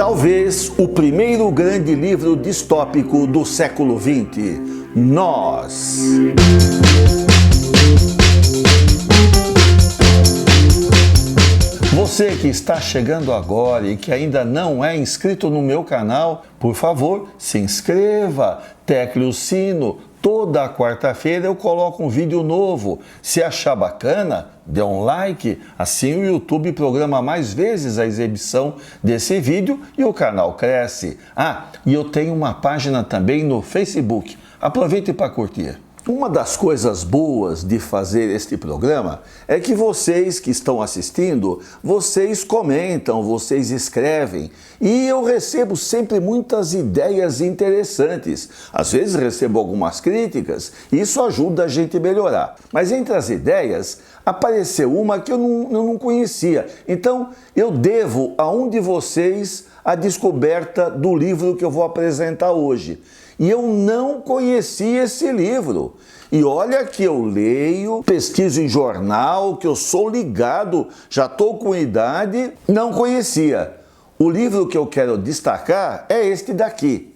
Talvez o primeiro grande livro distópico do século XX, Nós. Você que está chegando agora e que ainda não é inscrito no meu canal, por favor, se inscreva, tecle o sino. Toda quarta-feira eu coloco um vídeo novo. Se achar bacana, dê um like, assim o YouTube programa mais vezes a exibição desse vídeo e o canal cresce. E eu tenho uma página também no Facebook. Aproveite para curtir. Uma das coisas boas de fazer este programa é que vocês que estão assistindo, vocês comentam, vocês escrevem e eu recebo sempre muitas ideias interessantes. Às vezes recebo algumas críticas e isso ajuda a gente a melhorar. Mas entre as ideias apareceu uma que eu não conhecia. Então eu devo a um de vocês a descoberta do livro que eu vou apresentar hoje. E eu não conhecia esse livro. E olha que eu leio, pesquiso em jornal, que eu sou ligado, já estou com idade, não conhecia. O livro que eu quero destacar é este daqui,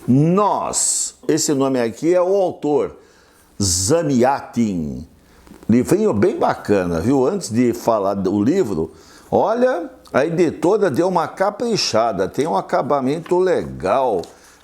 Nós. Esse nome aqui é o autor, Zamyatin. Livrinho bem bacana, viu? Antes de falar do livro, olha, a editora deu uma caprichada, tem um acabamento legal.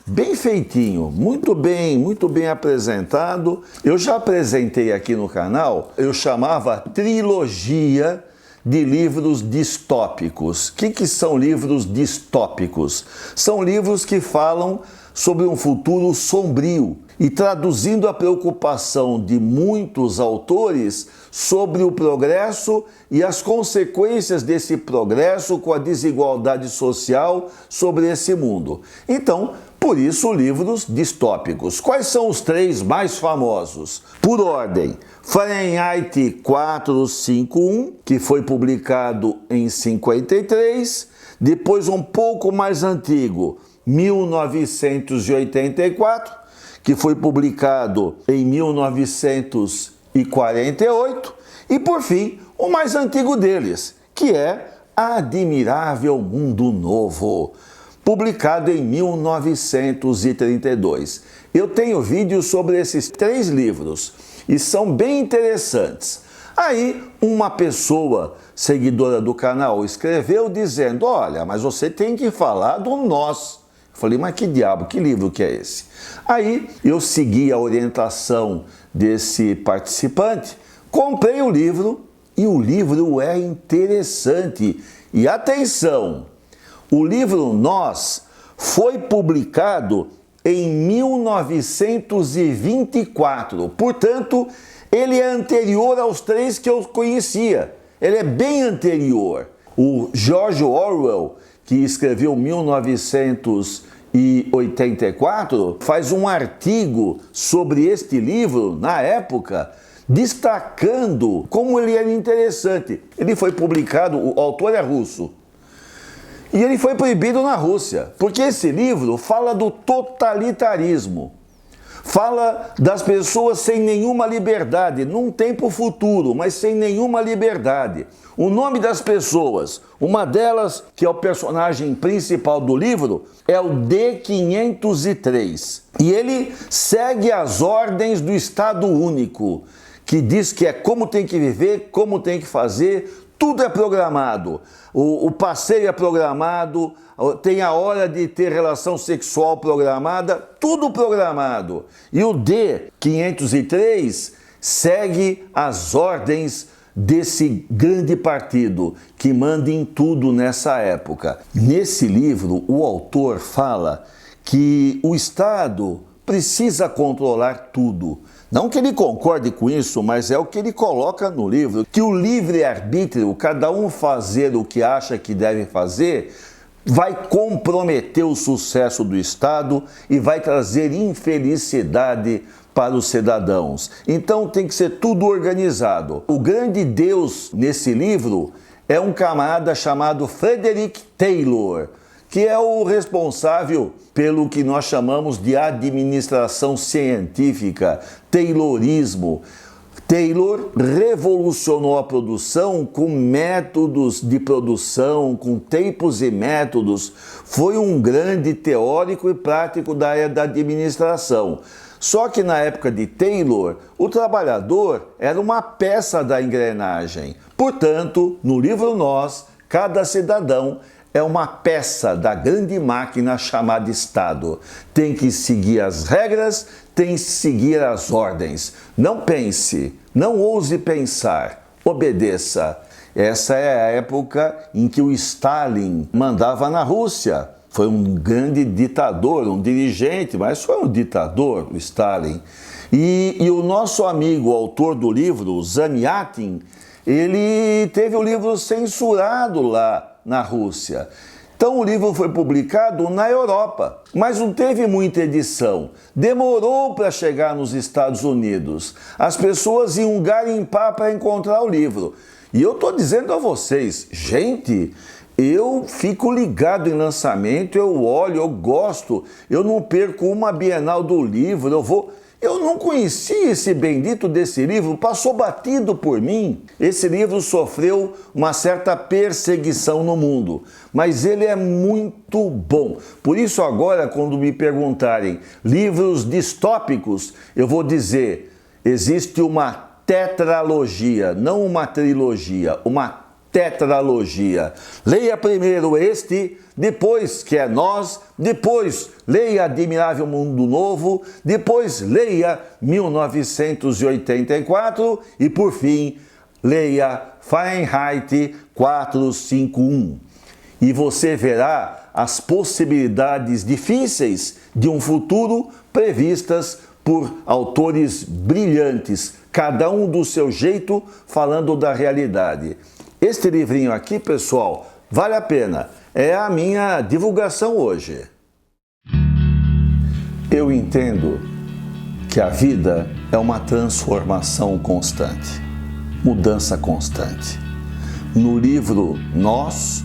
Bem feitinho, muito bem apresentado. Eu já apresentei aqui no canal, eu chamava trilogia de livros distópicos. O que são livros distópicos? São livros que falam sobre um futuro sombrio e traduzindo a preocupação de muitos autores sobre o progresso e as consequências desse progresso com a desigualdade social sobre esse mundo. Então, por isso, livros distópicos. Quais são os três mais famosos? Por ordem, Fahrenheit 451, que foi publicado em 53, depois um pouco mais antigo, 1984, que foi publicado em 1948, e por fim, o mais antigo deles, que é Admirável Mundo Novo, publicado em 1932. Eu tenho vídeos sobre esses três livros e são bem interessantes. Aí uma pessoa seguidora do canal escreveu dizendo: olha, mas você tem que falar do Nós. Eu falei, mas que diabo, que livro que é esse? Aí eu segui a orientação desse participante, comprei o livro e o livro é interessante. E atenção! O livro Nós foi publicado em 1924, portanto, ele é anterior aos três que eu conhecia. Ele é bem anterior. O George Orwell, que escreveu 1984, faz um artigo sobre este livro na época, destacando como ele era interessante. Ele foi publicado, o autor é russo, e ele foi proibido na Rússia, porque esse livro fala do totalitarismo, fala das pessoas sem nenhuma liberdade, num tempo futuro, mas sem nenhuma liberdade. O nome das pessoas, uma delas, que é o personagem principal do livro, é o D503. E ele segue as ordens do Estado Único, que diz que é como tem que viver, como tem que fazer. Tudo é programado, o passeio é programado, tem a hora de ter relação sexual programada, tudo programado. E o D503 segue as ordens desse grande partido que manda em tudo nessa época. Nesse livro, o autor fala que o Estado precisa controlar tudo. Não que ele concorde com isso, mas é o que ele coloca no livro, que o livre-arbítrio, cada um fazer o que acha que deve fazer, vai comprometer o sucesso do Estado e vai trazer infelicidade para os cidadãos. Então tem que ser tudo organizado. O grande Deus nesse livro é um camarada chamado Frederick Taylor, que é o responsável pelo que nós chamamos de administração científica, Taylorismo. Taylor revolucionou a produção com métodos de produção, com tempos e métodos. Foi um grande teórico e prático da área da administração. Só que na época de Taylor, o trabalhador era uma peça da engrenagem. Portanto, no livro Nós, cada cidadão é uma peça da grande máquina chamada Estado. Tem que seguir as regras, tem que seguir as ordens. Não pense, não ouse pensar, obedeça. Essa é a época em que o Stalin mandava na Rússia. Foi um grande ditador, um dirigente, mas foi um ditador, o Stalin. E o nosso amigo, autor do livro, Zamyatin, ele teve o livro censurado lá na Rússia. Então o livro foi publicado na Europa, mas não teve muita edição. Demorou para chegar nos Estados Unidos. As pessoas iam garimpar para encontrar o livro. E eu estou dizendo a vocês, gente, eu fico ligado em lançamento, eu olho, eu gosto, eu não perco uma Bienal do livro, eu não conheci esse bendito desse livro, passou batido por mim. Esse livro sofreu uma certa perseguição no mundo, mas ele é muito bom. Por isso agora, quando me perguntarem livros distópicos, eu vou dizer, existe uma tetralogia, não uma trilogia, uma tetralogia. Leia primeiro este, depois que é Nós, depois leia Admirável Mundo Novo, depois leia 1984 e por fim leia Fahrenheit 451. E você verá as possibilidades difíceis de um futuro previstas por autores brilhantes, cada um do seu jeito, falando da realidade. Este livrinho aqui, pessoal, vale a pena. É a minha divulgação hoje. Eu entendo que a vida é uma transformação constante, mudança constante. No livro Nós,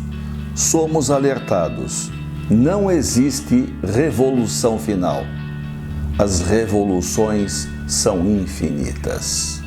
somos alertados. Não existe revolução final. As revoluções são infinitas.